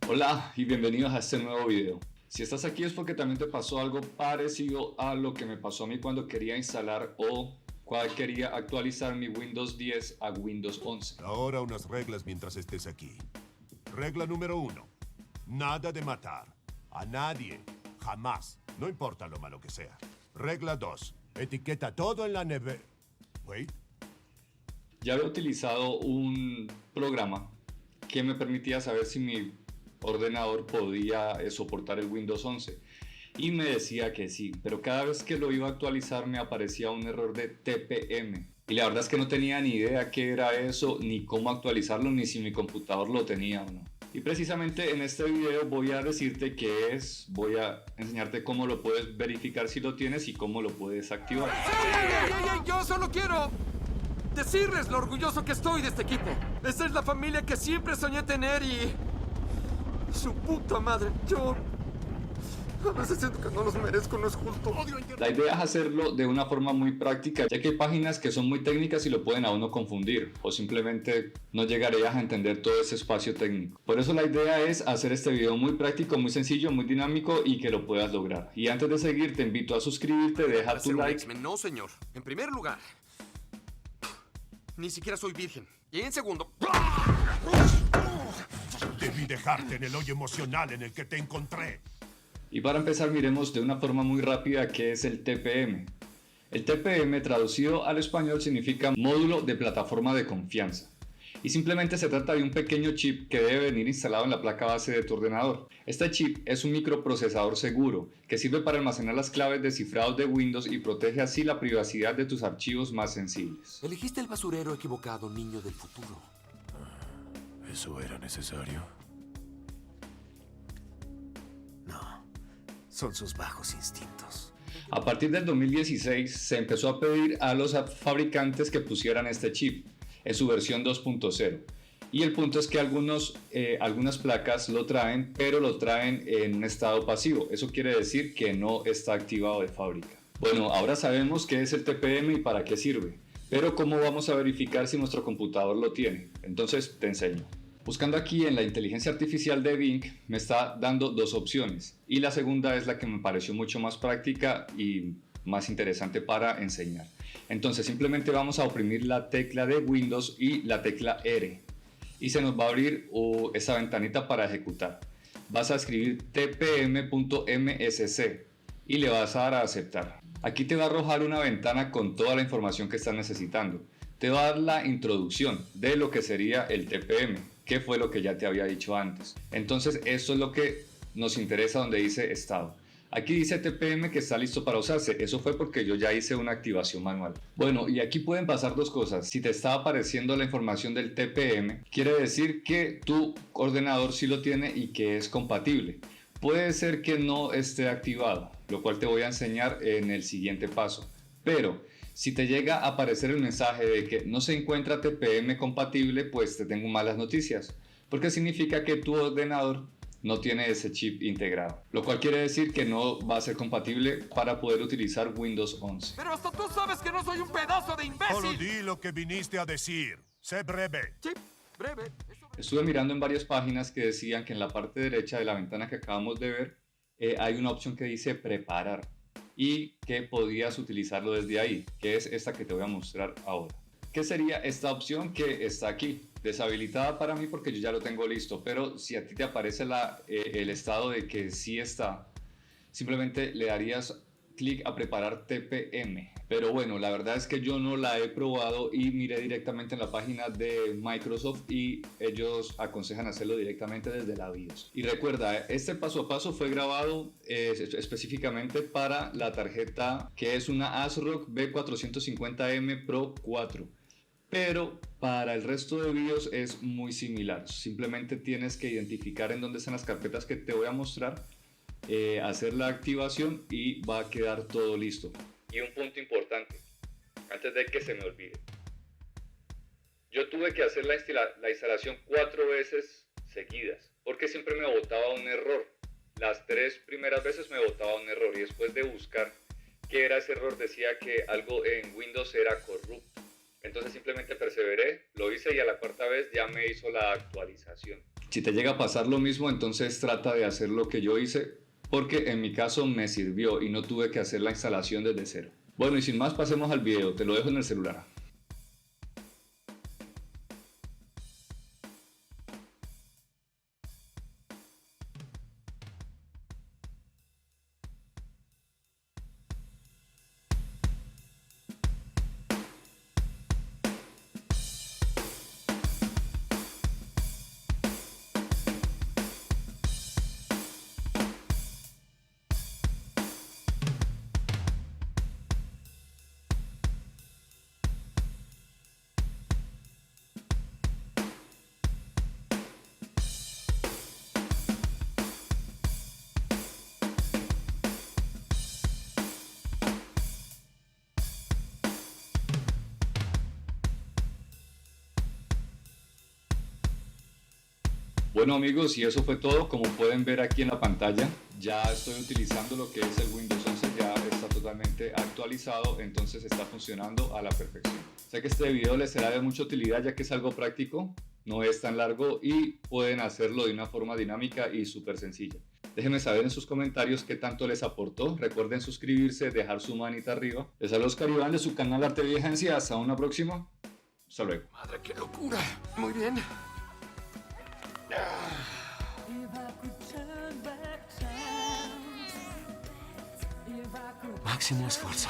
Hola y bienvenidos a este nuevo video. Si estás aquí es porque también te pasó algo parecido a lo que me pasó a mí cuando quería instalar o cuando quería actualizar mi Windows 10 a Windows 11. Ahora unas reglas mientras estés aquí. Regla número 1. Nada de matar. A nadie. Jamás. No importa lo malo que sea. Regla 2. Etiqueta todo en la neve... Wait. Ya había utilizado un programa que me permitía saber si mi ordenador podía soportar el Windows 11 y me decía que sí, pero cada vez que lo iba a actualizar me aparecía un error de TPM y la verdad es que no tenía ni idea qué era eso, ni cómo actualizarlo, ni si mi computador lo tenía o no. Y precisamente en este video voy a decirte qué es, voy a enseñarte cómo lo puedes verificar si lo tienes y cómo lo puedes activar. ¡Ey! Yo solo quiero decirles lo orgulloso que estoy de este equipo. Esta es la familia que siempre soñé tener y... su puta madre, yo... a veces siento que no los merezco, no es justo. La idea es hacerlo de una forma muy práctica, ya que hay páginas que son muy técnicas y lo pueden a uno confundir, o simplemente no llegarías a entender todo ese espacio técnico. Por eso la idea es hacer este video muy práctico, muy sencillo, muy dinámico y que lo puedas lograr. Y antes de seguir te invito a suscribirte, deja tu like. No, señor. En primer lugar, ni siquiera soy virgen. Y en segundo... Debí dejarte en el hoyo emocional en el que te encontré. Y para empezar miremos de una forma muy rápida qué es el TPM. El TPM traducido al español significa módulo de plataforma de confianza. Y simplemente se trata de un pequeño chip que debe venir instalado en la placa base de tu ordenador. Este chip es un microprocesador seguro que sirve para almacenar las claves de cifrado de Windows y protege así la privacidad de tus archivos más sensibles. Elegiste el basurero equivocado, niño del futuro. ¿Eso era necesario? No, son sus bajos instintos. A partir del 2016 se empezó a pedir a los fabricantes que pusieran este chip en su versión 2.0 y el punto es que algunas placas lo traen, pero lo traen en un estado pasivo. Eso quiere decir que no está activado de fábrica. Bueno, ahora sabemos qué es el TPM y para qué sirve, pero ¿cómo vamos a verificar si nuestro computador lo tiene? Entonces te enseño. Buscando aquí en la inteligencia artificial de Bing me está dando dos opciones y la segunda es la que me pareció mucho más práctica y más interesante para enseñar. Entonces simplemente vamos a oprimir la tecla de Windows y la tecla R y se nos va a abrir esa ventanita para ejecutar. Vas a escribir tpm.msc y le vas a dar a aceptar. Aquí te va a arrojar una ventana con toda la información que estás necesitando. Te va a dar la introducción de lo que sería el TPM, que fue lo que ya te había dicho antes. Entonces esto es lo que nos interesa donde dice estado. Aquí dice TPM que está listo para usarse, eso fue porque yo ya hice una activación manual. Bueno, y aquí pueden pasar dos cosas. Si te está apareciendo la información del TPM, quiere decir que tu ordenador sí lo tiene y que es compatible. Puede ser que no esté activado, lo cual te voy a enseñar en el siguiente paso. Pero si te llega a aparecer el mensaje de que no se encuentra TPM compatible, pues te tengo malas noticias, porque significa que tu ordenador no tiene ese chip integrado, lo cual quiere decir que no va a ser compatible para poder utilizar Windows 11. Pero hasta tú sabes que no soy un pedazo de Solo imbécil. di lo que viniste a decir. Sé breve. Sí, breve. Estuve mirando en varias páginas que decían que en la parte derecha de la ventana que acabamos de ver hay una opción que dice preparar y que podías utilizarlo desde ahí, que es esta que te voy a mostrar ahora. ¿Qué sería esta opción que está aquí? Deshabilitada para mí porque yo ya lo tengo listo, pero si a ti te aparece el estado de que sí está, simplemente le darías clic a preparar TPM. Pero bueno, la verdad es que yo no la he probado y miré directamente en la página de Microsoft y ellos aconsejan hacerlo directamente desde la BIOS. Y recuerda, este paso a paso fue grabado específicamente para la tarjeta que es una ASRock B450M Pro 4. Pero para el resto de BIOS es muy similar. Simplemente tienes que identificar en dónde están las carpetas que te voy a mostrar, hacer la activación y va a quedar todo listo. Y un punto importante, antes de que se me olvide. Yo tuve que hacer la instalación 4 veces seguidas, porque siempre me botaba un error. Las 3 primeras veces me botaba un error y después de buscar qué era ese error decía que algo en Windows era corrupto. Entonces simplemente perseveré, lo hice y a la cuarta vez ya me hizo la actualización. Si te llega a pasar lo mismo, entonces trata de hacer lo que yo hice, porque en mi caso me sirvió y no tuve que hacer la instalación desde cero. Bueno, y sin más, pasemos al video, te lo dejo en el celular. Bueno amigos, y eso fue todo. Como pueden ver aquí en la pantalla, ya estoy utilizando lo que es el Windows 11, ya está totalmente actualizado, entonces está funcionando a la perfección. Sé que este video les será de mucha utilidad ya que es algo práctico, no es tan largo y pueden hacerlo de una forma dinámica y súper sencilla. Déjenme saber en sus comentarios qué tanto les aportó. Recuerden suscribirse, dejar su manita arriba. Les saluda Oscar Iván de su canal Arte Vigencia. Hasta una próxima. Hasta luego. Madre, qué locura. Muy bien. Máximo esfuerzo.